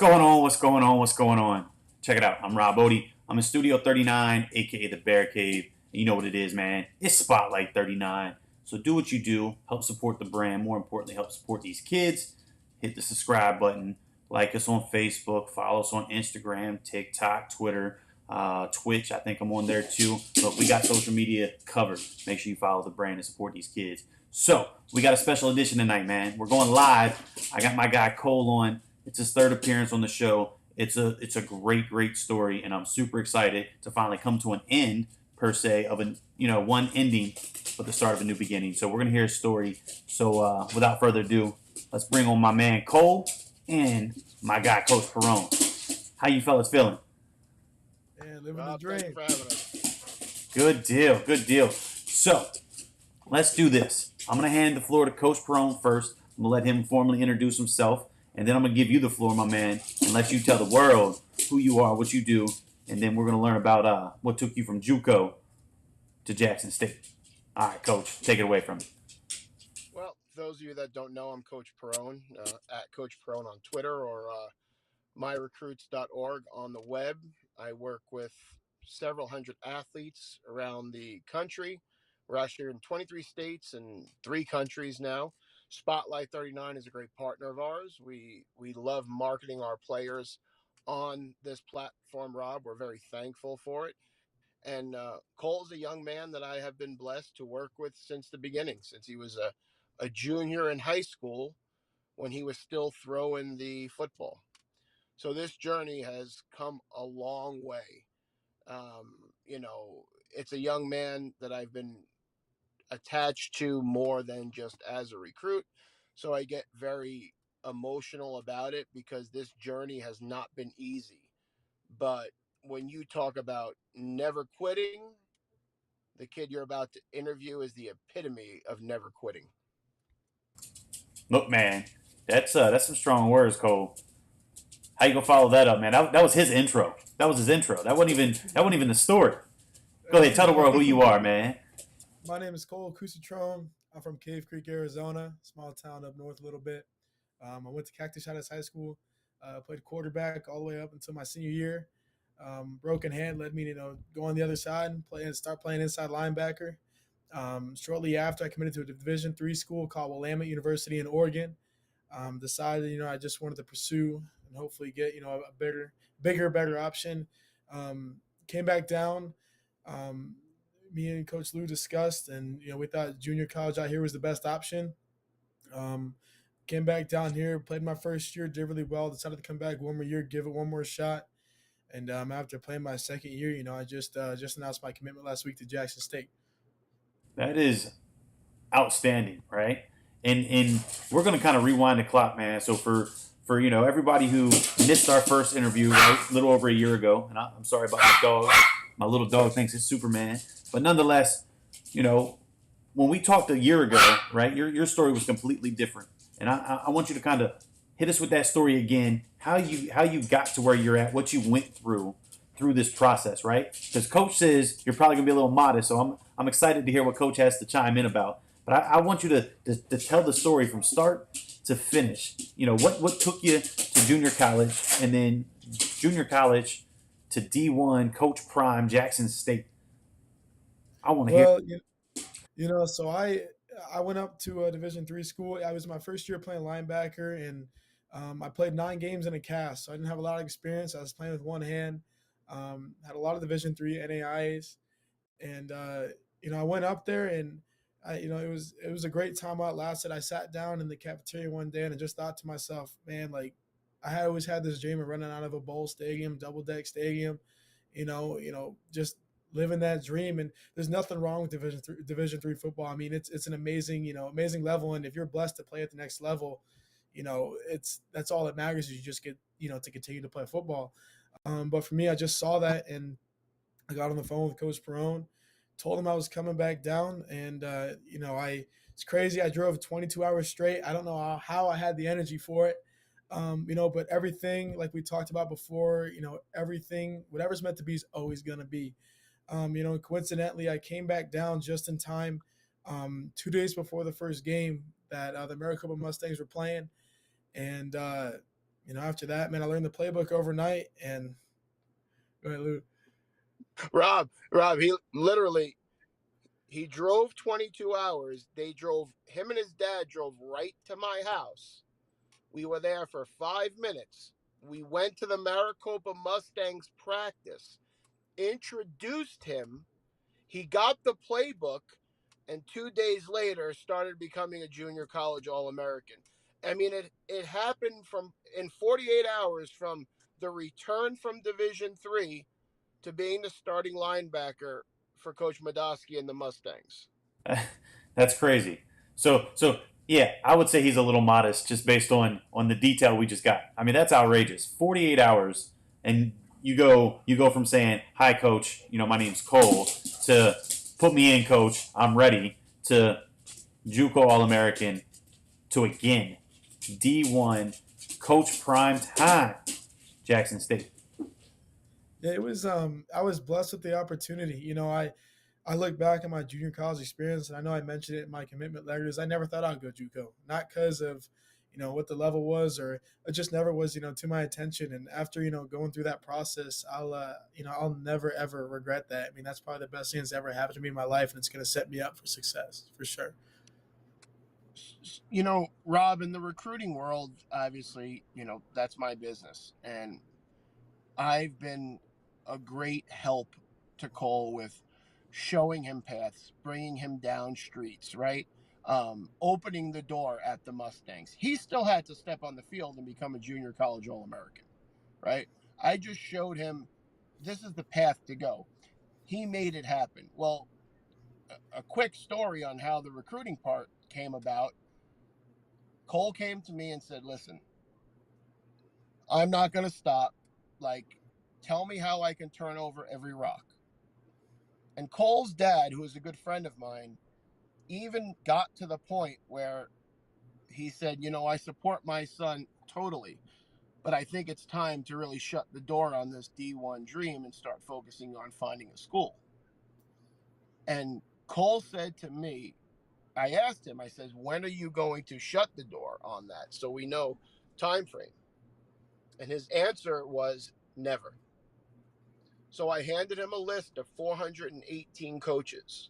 going on? What's going on? What's going on? Check it out. I'm Rob Odie. I'm in Studio 39, aka the Bear Cave. And you know what it is, man. It's Spotlight 39. So do what you do. Help support the brand. More importantly, help support these kids. Hit the subscribe button. Like us on Facebook. Follow us on Instagram, TikTok, Twitter, Twitch. I think I'm on there too. But we got social media covered. Make sure you follow the brand and support these kids. So we got a special edition tonight, man. We're going live. I got my guy Cole on. It's his third appearance on the show. It's a great story, and I'm super excited to finally come to an end per se of one ending, but the start of a new beginning. So we're gonna hear his story. So without further ado, let's bring on my man Cole and my guy Coach Perone. How you fellas feeling? Yeah, living the dream. Thank you for having us. Good deal. So let's do this. I'm gonna hand the floor to Coach Perone first. I'm gonna let him formally introduce himself. And then I'm going to give you the floor, my man, and let you tell the world who you are, what you do, and then we're going to learn about what took you from JUCO to Jackson State. All right, Coach, take it away from me. Well, for those of you that don't know, I'm Coach Perone, at Coach Perone on Twitter or myrecruits.org on the web. I work with several hundred athletes around the country. We're actually in 23 states and 3 countries now. Spotlight 39 is a great partner of ours. We love marketing our players on this platform, Rob. We're very thankful for it. And Cole's a young man that I have been blessed to work with since the beginning, since he was a junior in high school when he was still throwing the football. So this journey has come a long way. It's a young man that I've been attached to more than just as a recruit. So I get very emotional about it because this journey has not been easy. But when you talk about never quitting, the kid you're about to interview is the epitome of never quitting. Look, man, that's some strong words, Cole. How you gonna follow that up, man? That was his intro. That was his intro. That wasn't even the story. Go ahead, tell the world who you are, man. My name is Cole Cucitrone. I'm from Cave Creek, Arizona, small town up north a little bit. I went to Cactus Shadows High School, played quarterback all the way up until my senior year. Broken hand led me to go on the other side and start playing inside linebacker. Shortly after, I committed to a Division III school called Willamette University in Oregon. Decided, I just wanted to pursue and hopefully get, a better option. Came back down. Me and Coach Lou discussed, and we thought junior college out here was the best option. Came back down here, played my first year, did really well. Decided to come back one more year, give it one more shot. And after playing my second year, I just announced my commitment last week to Jackson State. That is outstanding, right? And we're gonna kind of rewind the clock, man. So for everybody who missed our first interview, right, a little over a year ago, and I'm sorry about my dog. My little dog thinks it's Superman. But nonetheless, when we talked a year ago, right, your story was completely different. And I want you to kind of hit us with that story again, how you got to where you're at, what you went through this process, right? Because Coach says you're probably going to be a little modest, so I'm excited to hear what Coach has to chime in about. But I want you to tell the story from start to finish. What took you to junior college and then junior college to D1, Coach Prime, Jackson State. I want to hear. So I went up to a Division III school. I was my first year playing linebacker, and I played 9 games in a cast, so I didn't have a lot of experience. I was playing with one hand. Had a lot of Division III NAIAs, and I went up there, and it was a great time while it lasted. I sat down in the cafeteria one day and I just thought to myself, man, like I always had this dream of running out of a bowl stadium, double deck stadium, just living that dream. And there's nothing wrong with Division III football. I mean, it's an amazing level, and if you're blessed to play at the next level, that's all that matters. Is you just get to continue to play football. But for me, I just saw that, and I got on the phone with Coach Perone, told him I was coming back down, and it's crazy. I drove 22 hours straight. I don't know how I had the energy for it. But everything, like we talked about before, everything, whatever's meant to be is always going to be. Coincidentally, I came back down just in time 2 days before the first game that the Maricopa Mustangs were playing. And After that, man, I learned the playbook overnight. And go ahead, Lou. Rob, he literally he drove 22 hours. Him and his dad drove right to my house. We were there for 5 minutes. We went to the Maricopa Mustangs practice, introduced him. He got the playbook, and 2 days later started becoming a junior college All-American. I mean, it happened from in 48 hours from the return from Division III to being the starting linebacker for Coach Madosky and the Mustangs. That's crazy. So yeah, I would say he's a little modest just based on the detail we just got. I mean, that's outrageous. 48 hours, and you go from saying, "Hi, coach. My name's Cole," to "Put me in, coach. I'm ready," to JUCO All American, to again D1 Coach Prime Time, Jackson State. Yeah, it was. I was blessed with the opportunity. I look back at my junior college experience, and I know I mentioned it in my commitment letters. I never thought I'd go JUCO, not because of what the level was, or it just never was to my attention. And after going through that process, I'll never ever regret that. I mean, that's probably the best thing that's ever happened to me in my life, and it's going to set me up for success for sure. Rob, in the recruiting world, obviously, that's my business. And I've been a great help to Cole with showing him paths, bringing him down streets, right? Opening the door at the Mustangs. He still had to step on the field and become a junior college All-American, right? I just showed him this is the path to go. He made it happen. Well, a quick story on how the recruiting part came about. Cole came to me and said, listen, I'm not going to stop. Like, tell me how I can turn over every rock. And Cole's dad, who is a good friend of mine, even got to the point where he said, I support my son totally, but I think it's time to really shut the door on this D1 dream and start focusing on finding a school. And Cole said to me, I asked him, I says, when are you going to shut the door on that so we know time frame? And his answer was never. So I handed him a list of 418 coaches.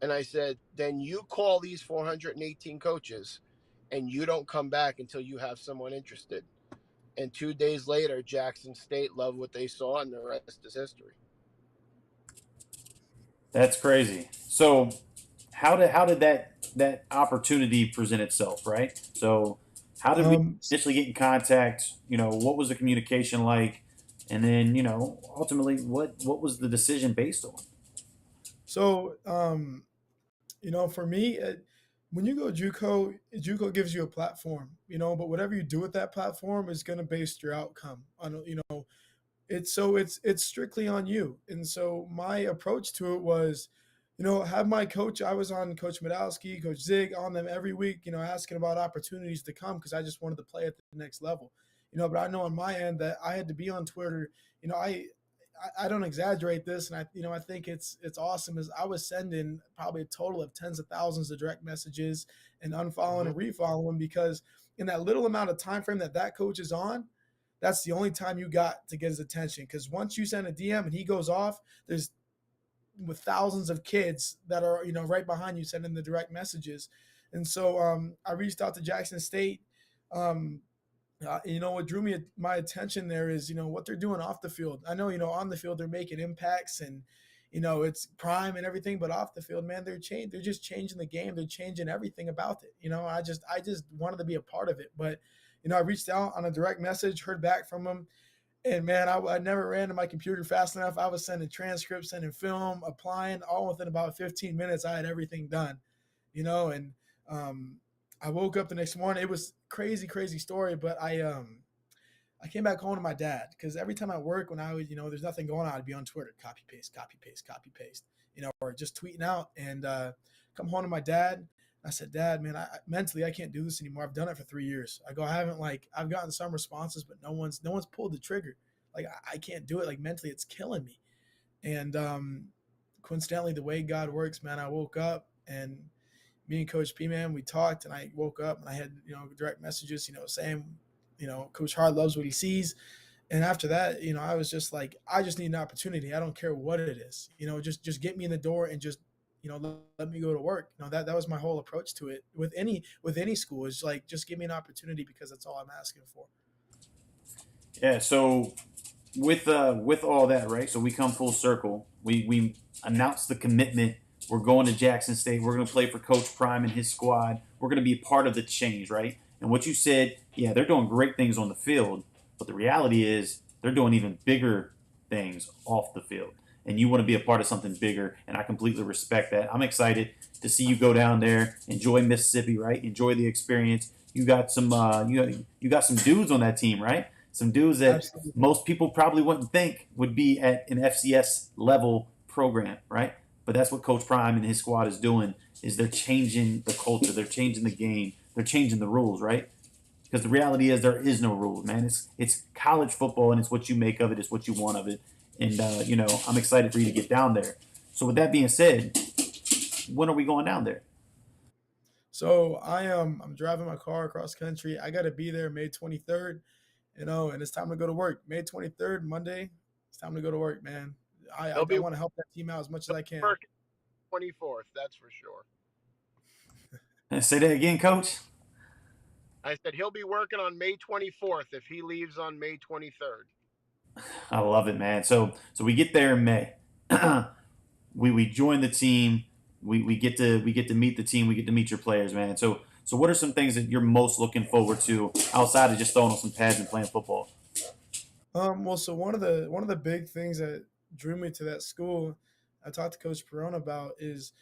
And I said, then you call these 418 coaches and you don't come back until you have someone interested. And 2 days later, Jackson State loved what they saw, and the rest is history. That's crazy. So how did that opportunity present itself, right? So how did we Um, initially get in contact? What was the communication like? And then, ultimately what was the decision based on? so for me, when you go JUCO gives you a platform, but whatever you do with that platform is going to base your outcome on, it's strictly on you. And so my approach to it was, have my coach. I was on Coach Madowski, Coach Zig, on them every week, asking about opportunities to come because I just wanted to play at the next level. But I know on my end that I had to be on Twitter. I don't exaggerate this, and I think it's awesome. Is I was sending probably a total of tens of thousands of direct messages and unfollowing Mm-hmm. and refollowing because in that little amount of time frame that coach is on, that's the only time you got to get his attention. Because once you send a DM and he goes off, there's with thousands of kids that are right behind you sending the direct messages. And so I reached out to Jackson State. Um, what drew my attention there is what they're doing off the field. I know on the field they're making impacts and it's prime and everything, but off the field, man, they're just changing the game. They're changing everything about it. I just wanted to be a part of it. But I reached out on a direct message, heard back from them, and man, I never ran to my computer fast enough. I was sending transcripts, sending film, applying, all within about 15 minutes. I had everything done, and um, I woke up the next morning. It was crazy, crazy story, but I came back home to my dad because every time I work, when I would, there's nothing going on, I'd be on Twitter, copy paste, copy paste, copy paste, or just tweeting out. And come home to my dad. I said, Dad, man, mentally I can't do this anymore. I've done it for 3 years. I go, I haven't I've gotten some responses, but no one's pulled the trigger. Like I can't do it. Like mentally, it's killing me. And coincidentally, the way God works, man, I woke up and me and Coach P, man, we talked, and I woke up and I had direct messages, saying Coach Hart loves what he sees. And after that, I was just like, I just need an opportunity. I don't care what it is. Just get me in the door and just let me go to work. That was my whole approach to it with any school is like just give me an opportunity because that's all I'm asking for. Yeah. So with all that, right? So we come full circle. We announce the commitment. We're going to Jackson State. We're going to play for Coach Prime and his squad. We're going to be a part of the change, right? And what you said, yeah, they're doing great things on the field, but the reality is they're doing even bigger things off the field. And you want to be a part of something bigger, and I completely respect that. I'm excited to see you go down there, enjoy Mississippi, right? Enjoy the experience. You got some, you got some dudes on that team, right? Some dudes that Absolutely. most people probably wouldn't think would be at an FCS level program, right? But that's what Coach Prime and his squad is doing. Is they're changing the culture, they're changing the game, they're changing the rules, right? Because the reality is there is no rules, man. It's college football, and it's what you make of it. It's what you want of it. And I'm excited for you to get down there. So with that being said, when are we going down there? So I'm driving my car across country. I got to be there May 23rd, and it's time to go to work. May 23rd, Monday. It's time to go to work, man. I I, He'll I be want to help that team out as much as I can. working 24th, that's for sure. Say that again, Coach. I said he'll be working on May 24th if he leaves on May 23rd. I love it, man. So we get there in May. We join the team. We get to meet the team. We get to meet your players, man. So what are some things that you're most looking forward to outside of just throwing on some pads and playing football? Well, so one of the big things that drew me to that school, I talked to Coach Perone about is,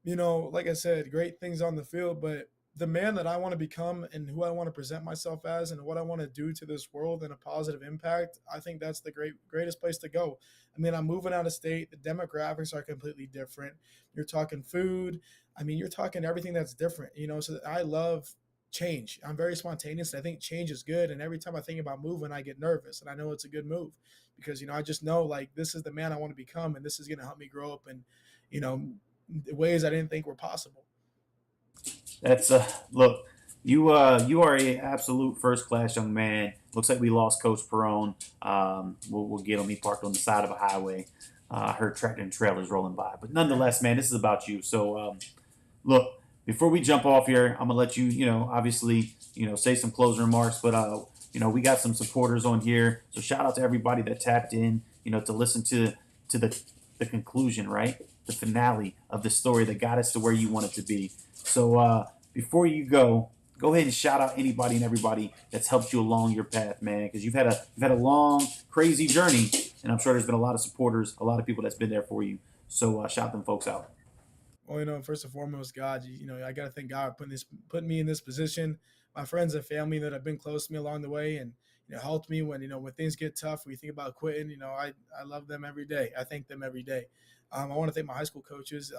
like I said, great things on the field, but the man that I want to become and who I want to present myself as and what I want to do to this world and a positive impact, I think that's the greatest place to go. I mean, I'm moving out of state. The demographics are completely different. You're talking food. I mean, you're talking everything that's different. So I love change. I'm very spontaneous. I think change is good. And every time I think about moving, I get nervous. And I know it's a good move because, I just know like this is the man I want to become. And this is going to help me grow up in, you know, ways I didn't think were possible. That's look, you are a absolute first class young man. Looks like we lost Coach Perone. We'll get him. He parked on the side of a highway. I heard tractor and trailers rolling by, but nonetheless, man, this is about you. So look, before we jump off here, I'm gonna let you, obviously, say some closing remarks. But we got some supporters on here, so shout out to everybody that tapped in, to listen to the conclusion, right, the finale of the story that got us to where you want it to be. So before you go ahead and shout out anybody and everybody that's helped you along your path, man, because you've had a long, crazy journey, and I'm sure there's been a lot of supporters, a lot of people that's been there for you. So shout them folks out. Well, first and foremost, God, I got to thank God for putting me in this position. My friends and family that have been close to me along the way and helped me when things get tough. When you think about quitting, I love them every day. I thank them every day. I want to thank my high school coaches,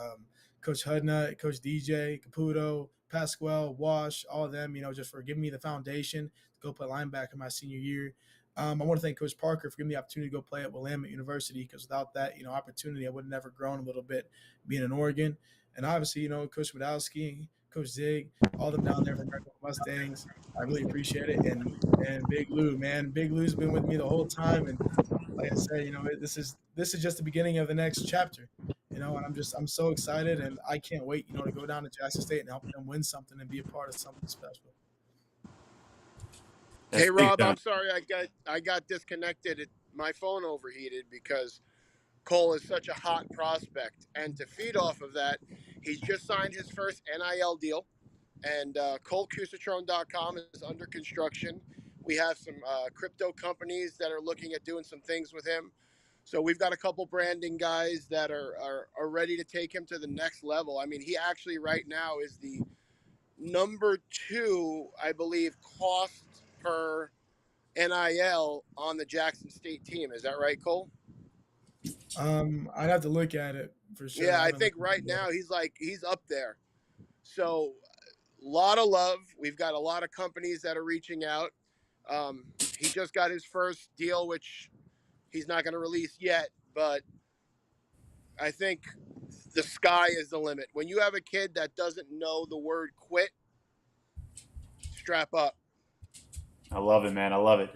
Coach Hudnut, Coach DJ, Caputo, Pasquale, Wash, all of them. Just for giving me the foundation to go play linebacker my senior year. I want to thank Coach Parker for giving me the opportunity to go play at Willamette University because without that, opportunity, I would have never grown a little bit being in Oregon. And obviously, Coach Wadowski, Coach Zig, all of them down there from Red Mustangs. I really appreciate it. And Big Lou, man, Big Lou's been with me the whole time. And like I said, this is just the beginning of the next chapter. And I'm so excited, and I can't wait, to go down to Jackson State and help them win something and be a part of something special. That's Hey big Rob, time. I'm sorry I got disconnected. My phone overheated because Cole is such a hot prospect, and to feed off of that, he's just signed his first NIL deal, and ColeCucitrone.com is under construction. We have some crypto companies that are looking at doing some things with him. So we've got a couple branding guys that are ready to take him to the next level. I mean, he actually right now is the number two, I believe, cost per NIL on the Jackson State team. Is that right, Cole? I'd have to look at it for sure. Yeah, I I haven't think looked right at it now he's up there. So a lot of love. We've got a lot of companies that are reaching out. He just got his first deal, which he's not going to release yet, but I think the sky is the limit. When you have a kid that doesn't know the word quit, strap up. I love it, man. I love it.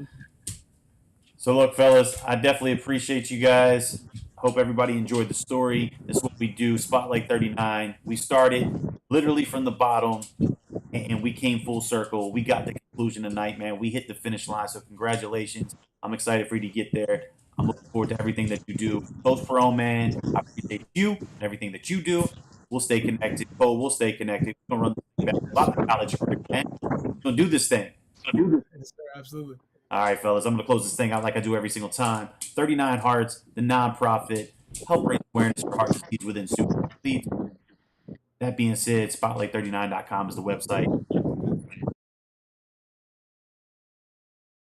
So look, fellas, I definitely appreciate you guys. Hope everybody enjoyed the story. This is what we do. Spotlight 39. We started literally from the bottom, and we came full circle. We got the conclusion tonight, man. We hit the finish line. So congratulations. I'm excited for you to get there. I'm looking forward to everything that you do. Coach Pro, man, I appreciate you and everything that you do. We'll stay connected. Cole, we'll stay connected. We're gonna run this thing back about the college career, man. We're gonna do this thing. Yes, sir, absolutely. All right, fellas, I'm going to close this thing out like I do every single time. 39 Hearts, the nonprofit, help raise awareness for heart disease within student athletes. That being said, spotlight39.com is the website.